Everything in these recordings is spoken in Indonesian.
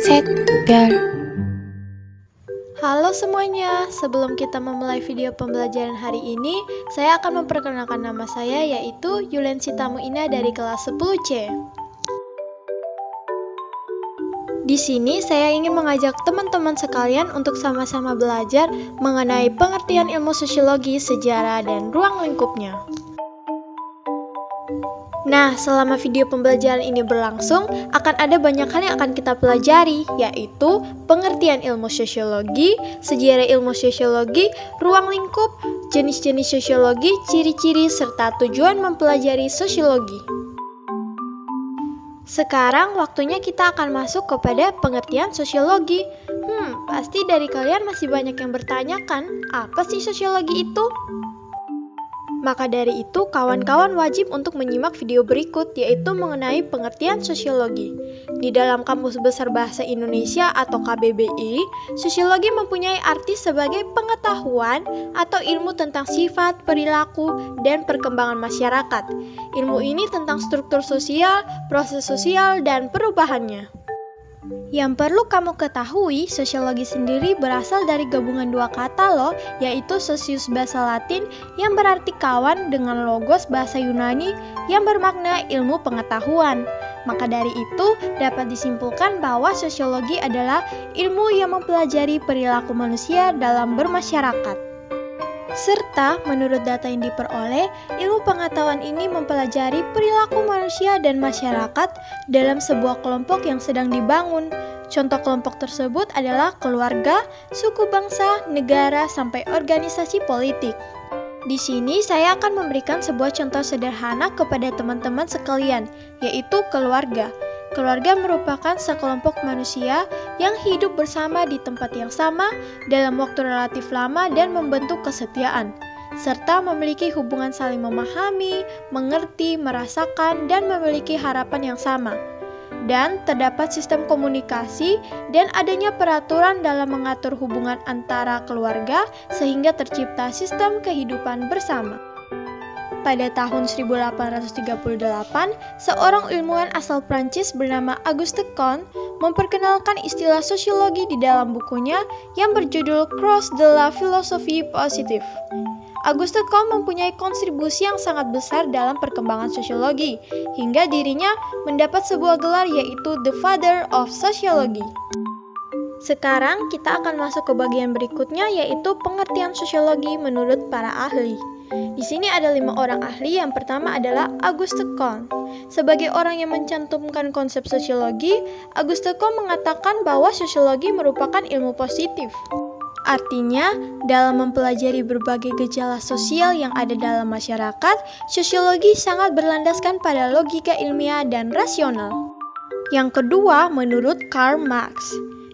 Set Girl. Halo semuanya, sebelum kita memulai video pembelajaran hari ini, saya akan memperkenalkan nama saya yaitu Yulensi Tamuina dari kelas 10C. Di sini saya ingin mengajak teman-teman sekalian untuk sama-sama belajar mengenai pengertian ilmu sosiologi, sejarah, dan ruang lingkupnya. Nah, selama video pembelajaran ini berlangsung, akan ada banyak hal yang akan kita pelajari, yaitu pengertian ilmu sosiologi, sejarah ilmu sosiologi, ruang lingkup, jenis-jenis sosiologi, ciri-ciri, serta tujuan mempelajari sosiologi. Sekarang waktunya kita akan masuk kepada pengertian sosiologi. Pasti dari kalian masih banyak yang bertanya kan, apa sih sosiologi itu? Maka dari itu, kawan-kawan wajib untuk menyimak video berikut, yaitu mengenai pengertian sosiologi. Di dalam Kamus Besar Bahasa Indonesia atau KBBI, sosiologi mempunyai arti sebagai pengetahuan atau ilmu tentang sifat, perilaku, dan perkembangan masyarakat. Ilmu ini tentang struktur sosial, proses sosial, dan perubahannya. Yang perlu kamu ketahui, sosiologi sendiri berasal dari gabungan dua kata loh, yaitu socius bahasa Latin yang berarti kawan dengan logos bahasa Yunani yang bermakna ilmu pengetahuan. Maka dari itu, dapat disimpulkan bahwa sosiologi adalah ilmu yang mempelajari perilaku manusia dalam bermasyarakat. Serta, menurut data yang diperoleh, ilmu pengetahuan ini mempelajari perilaku manusia dan masyarakat dalam sebuah kelompok yang sedang dibangun. Contoh kelompok tersebut adalah keluarga, suku bangsa, negara, sampai organisasi politik. Di sini saya akan memberikan sebuah contoh sederhana kepada teman-teman sekalian, yaitu keluarga. Keluarga merupakan sekelompok manusia yang hidup bersama di tempat yang sama dalam waktu relatif lama dan membentuk kesetiaan, serta memiliki hubungan saling memahami, mengerti, merasakan, dan memiliki harapan yang sama. Dan terdapat sistem komunikasi dan adanya peraturan dalam mengatur hubungan antara keluarga sehingga tercipta sistem kehidupan bersama. Pada tahun 1838, seorang ilmuwan asal Prancis bernama Auguste Comte memperkenalkan istilah sosiologi di dalam bukunya yang berjudul Croix de la Philosophie Positive. Auguste Comte mempunyai kontribusi yang sangat besar dalam perkembangan sosiologi, hingga dirinya mendapat sebuah gelar yaitu The Father of Sociology. Sekarang kita akan masuk ke bagian berikutnya, yaitu pengertian sosiologi menurut para ahli. Di sini ada 5 orang ahli. Yang pertama adalah Auguste Comte. Sebagai orang yang mencantumkan konsep sosiologi, Auguste Comte mengatakan bahwa sosiologi merupakan ilmu positif. Artinya, dalam mempelajari berbagai gejala sosial yang ada dalam masyarakat, sosiologi sangat berlandaskan pada logika ilmiah dan rasional. Yang kedua, menurut Karl Marx.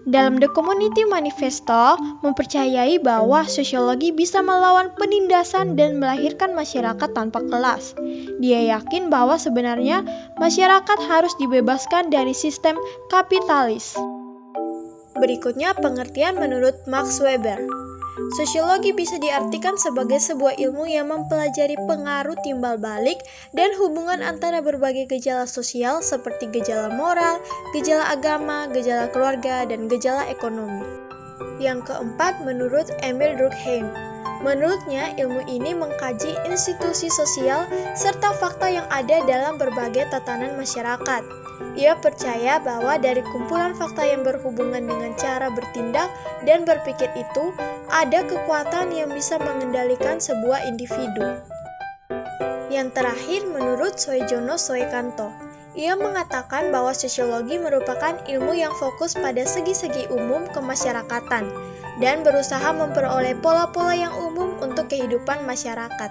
Dalam The Community Manifesto, mempercayai bahwa sosiologi bisa melawan penindasan dan melahirkan masyarakat tanpa kelas. Dia yakin bahwa sebenarnya masyarakat harus dibebaskan dari sistem kapitalis. Berikutnya pengertian menurut Max Weber. Sosiologi bisa diartikan sebagai sebuah ilmu yang mempelajari pengaruh timbal balik dan hubungan antara berbagai gejala sosial seperti gejala moral, gejala agama, gejala keluarga, dan gejala ekonomi. Yang keempat, menurut Emil Durkheim. Menurutnya, ilmu ini mengkaji institusi sosial serta fakta yang ada dalam berbagai tatanan masyarakat. Ia percaya bahwa dari kumpulan fakta yang berhubungan dengan cara bertindak dan berpikir itu, ada kekuatan yang bisa mengendalikan sebuah individu. Yang terakhir, menurut Soejono Soekanto. Ia mengatakan bahwa sosiologi merupakan ilmu yang fokus pada segi-segi umum kemasyarakatan dan berusaha memperoleh pola-pola yang umum untuk kehidupan masyarakat.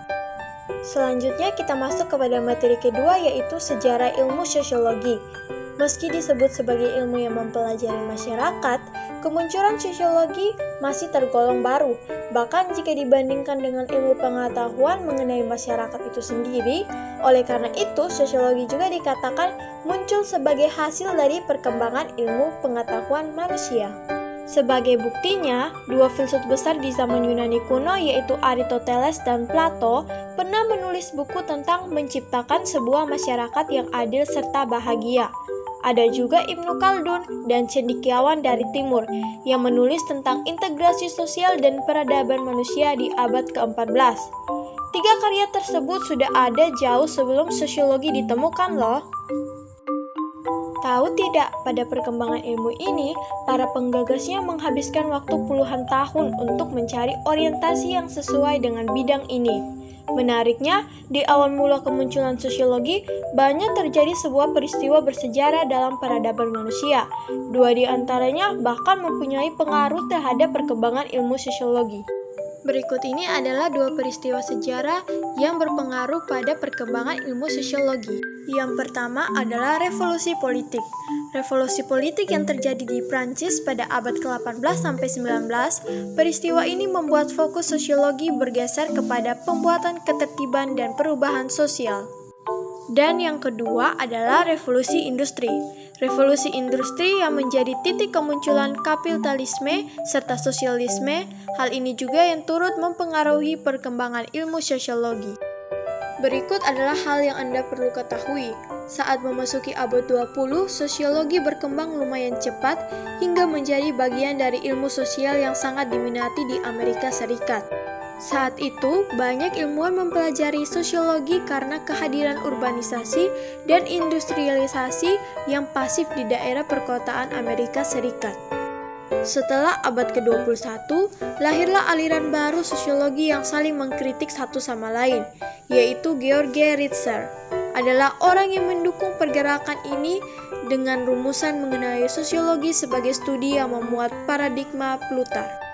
Selanjutnya kita masuk kepada materi kedua, yaitu sejarah ilmu sosiologi. Meski disebut sebagai ilmu yang mempelajari masyarakat, kemunculan sosiologi masih tergolong baru. Bahkan jika dibandingkan dengan ilmu pengetahuan mengenai masyarakat itu sendiri, oleh karena itu sosiologi juga dikatakan muncul sebagai hasil dari perkembangan ilmu pengetahuan manusia. Sebagai buktinya, dua filsuf besar di zaman Yunani kuno yaitu Aristoteles dan Plato pernah menulis buku tentang menciptakan sebuah masyarakat yang adil serta bahagia. Ada juga Ibnu Khaldun dan cendekiawan dari timur yang menulis tentang integrasi sosial dan peradaban manusia di abad ke-14. Tiga karya tersebut sudah ada jauh sebelum sosiologi ditemukan loh. Tahu tidak, pada perkembangan ilmu ini, para penggagasnya menghabiskan waktu puluhan tahun untuk mencari orientasi yang sesuai dengan bidang ini. Menariknya, di awal mula kemunculan sosiologi, banyak terjadi sebuah peristiwa bersejarah dalam peradaban manusia. Dua di antaranya bahkan mempunyai pengaruh terhadap perkembangan ilmu sosiologi. Berikut ini adalah dua peristiwa sejarah yang berpengaruh pada perkembangan ilmu sosiologi. Yang pertama adalah revolusi politik. Revolusi politik yang terjadi di Prancis pada abad ke-18 sampai 19, peristiwa ini membuat fokus sosiologi bergeser kepada pembuatan ketertiban dan perubahan sosial. Dan yang kedua adalah revolusi industri. Revolusi industri yang menjadi titik kemunculan kapitalisme serta sosialisme, hal ini juga yang turut mempengaruhi perkembangan ilmu sosiologi. Berikut adalah hal yang Anda perlu ketahui. Saat memasuki abad 20, sosiologi berkembang lumayan cepat hingga menjadi bagian dari ilmu sosial yang sangat diminati di Amerika Serikat. Saat itu, banyak ilmuwan mempelajari sosiologi karena kehadiran urbanisasi dan industrialisasi yang pasif di daerah perkotaan Amerika Serikat. Setelah abad ke-21, lahirlah aliran baru sosiologi yang saling mengkritik satu sama lain, yaitu Georg Ritzer adalah orang yang mendukung pergerakan ini dengan rumusan mengenai sosiologi sebagai studi yang memuat paradigma Plutar.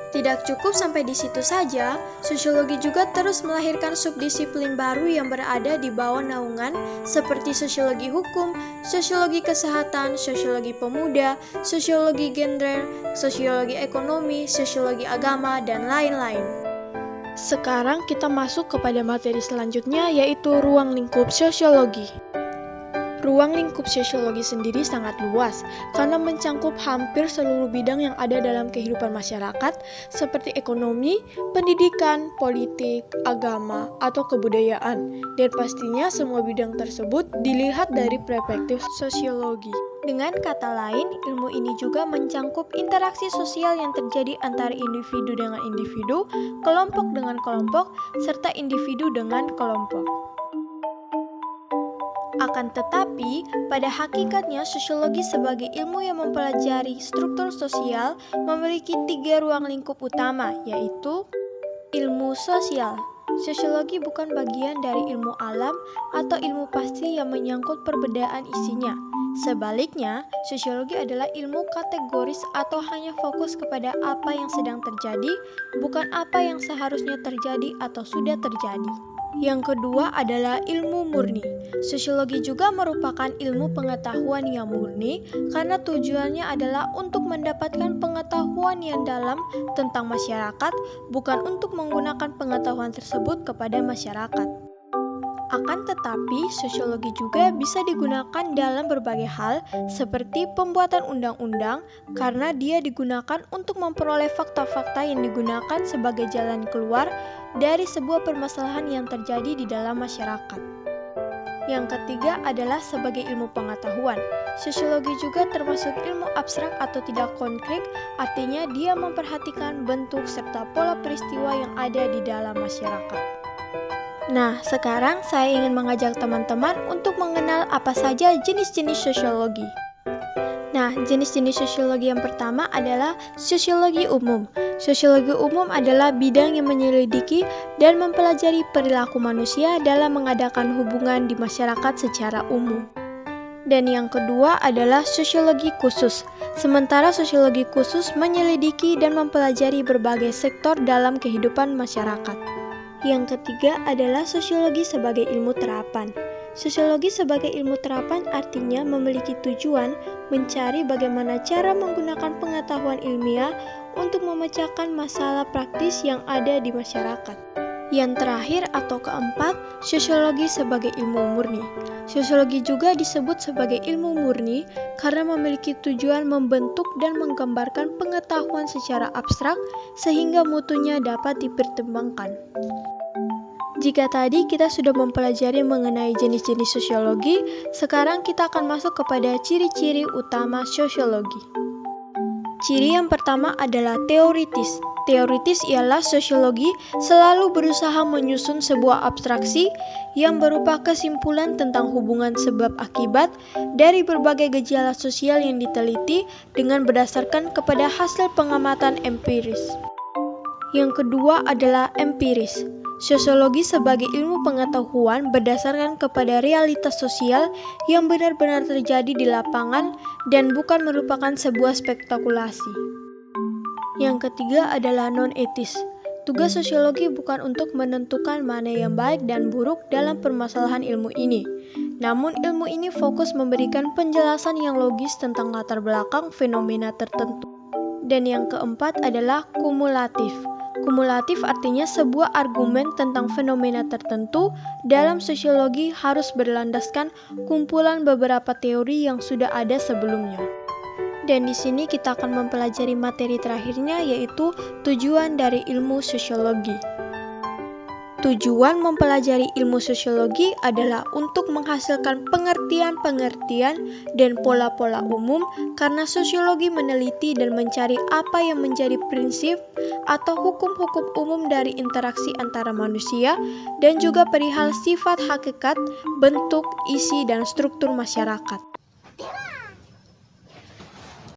Tidak cukup sampai di situ saja, sosiologi juga terus melahirkan subdisiplin baru yang berada di bawah naungan seperti sosiologi hukum, sosiologi kesehatan, sosiologi pemuda, sosiologi gender, sosiologi ekonomi, sosiologi agama, dan lain-lain. Sekarang kita masuk kepada materi selanjutnya, yaitu ruang lingkup sosiologi. Ruang lingkup sosiologi sendiri sangat luas karena mencangkup hampir seluruh bidang yang ada dalam kehidupan masyarakat seperti ekonomi, pendidikan, politik, agama, atau kebudayaan. Dan pastinya semua bidang tersebut dilihat dari perspektif sosiologi. Dengan kata lain, ilmu ini juga mencangkup interaksi sosial yang terjadi antara individu dengan individu, kelompok dengan kelompok, serta individu dengan kelompok. Akan tetapi, pada hakikatnya sosiologi sebagai ilmu yang mempelajari struktur sosial memiliki tiga ruang lingkup utama, yaitu ilmu sosial. Sosiologi bukan bagian dari ilmu alam atau ilmu pasti yang menyangkut perbedaan isinya. Sebaliknya, sosiologi adalah ilmu kategoris atau hanya fokus kepada apa yang sedang terjadi, bukan apa yang seharusnya terjadi atau sudah terjadi. Yang kedua adalah ilmu murni. Sosiologi juga merupakan ilmu pengetahuan yang murni karena tujuannya adalah untuk mendapatkan pengetahuan yang dalam tentang masyarakat, bukan untuk menggunakan pengetahuan tersebut kepada masyarakat. Akan tetapi, sosiologi juga bisa digunakan dalam berbagai hal seperti pembuatan undang-undang karena dia digunakan untuk memperoleh fakta-fakta yang digunakan sebagai jalan keluar dari sebuah permasalahan yang terjadi di dalam masyarakat. Yang ketiga adalah sebagai ilmu pengetahuan. Sosiologi juga termasuk ilmu abstrak atau tidak konkret, artinya dia memperhatikan bentuk serta pola peristiwa yang ada di dalam masyarakat. Nah, sekarang saya ingin mengajak teman-teman untuk mengenal apa saja jenis-jenis sosiologi. Nah, jenis-jenis sosiologi yang pertama adalah sosiologi umum. Sosiologi umum adalah bidang yang menyelidiki dan mempelajari perilaku manusia dalam mengadakan hubungan di masyarakat secara umum. Dan yang kedua adalah sosiologi khusus. Sementara sosiologi khusus menyelidiki dan mempelajari berbagai sektor dalam kehidupan masyarakat. Yang ketiga adalah sosiologi sebagai ilmu terapan. Sosiologi sebagai ilmu terapan artinya memiliki tujuan mencari bagaimana cara menggunakan pengetahuan ilmiah untuk memecahkan masalah praktis yang ada di masyarakat. Yang terakhir atau keempat, sosiologi sebagai ilmu murni. Sosiologi juga disebut sebagai ilmu murni karena memiliki tujuan membentuk dan menggambarkan pengetahuan secara abstrak sehingga mutunya dapat dipertimbangkan. Jika tadi kita sudah mempelajari mengenai jenis-jenis sosiologi, sekarang kita akan masuk kepada ciri-ciri utama sosiologi. Ciri yang pertama adalah teoritis. Teoritis ialah sosiologi selalu berusaha menyusun sebuah abstraksi yang berupa kesimpulan tentang hubungan sebab akibat dari berbagai gejala sosial yang diteliti dengan berdasarkan kepada hasil pengamatan empiris. Yang kedua adalah empiris. Sosiologi sebagai ilmu pengetahuan berdasarkan kepada realitas sosial yang benar-benar terjadi di lapangan dan bukan merupakan sebuah spektakulasi. Yang ketiga adalah non-etis. Tugas sosiologi bukan untuk menentukan mana yang baik dan buruk dalam permasalahan ilmu ini. Namun ilmu ini fokus memberikan penjelasan yang logis tentang latar belakang fenomena tertentu. Dan yang keempat adalah kumulatif. Kumulatif artinya sebuah argumen tentang fenomena tertentu dalam sosiologi harus berlandaskan kumpulan beberapa teori yang sudah ada sebelumnya. Dan di sini kita akan mempelajari materi terakhirnya, yaitu tujuan dari ilmu sosiologi. Tujuan mempelajari ilmu sosiologi adalah untuk menghasilkan pengertian-pengertian dan pola-pola umum, karena sosiologi meneliti dan mencari apa yang menjadi prinsip atau hukum-hukum umum dari interaksi antara manusia dan juga perihal sifat hakikat, bentuk, isi, dan struktur masyarakat.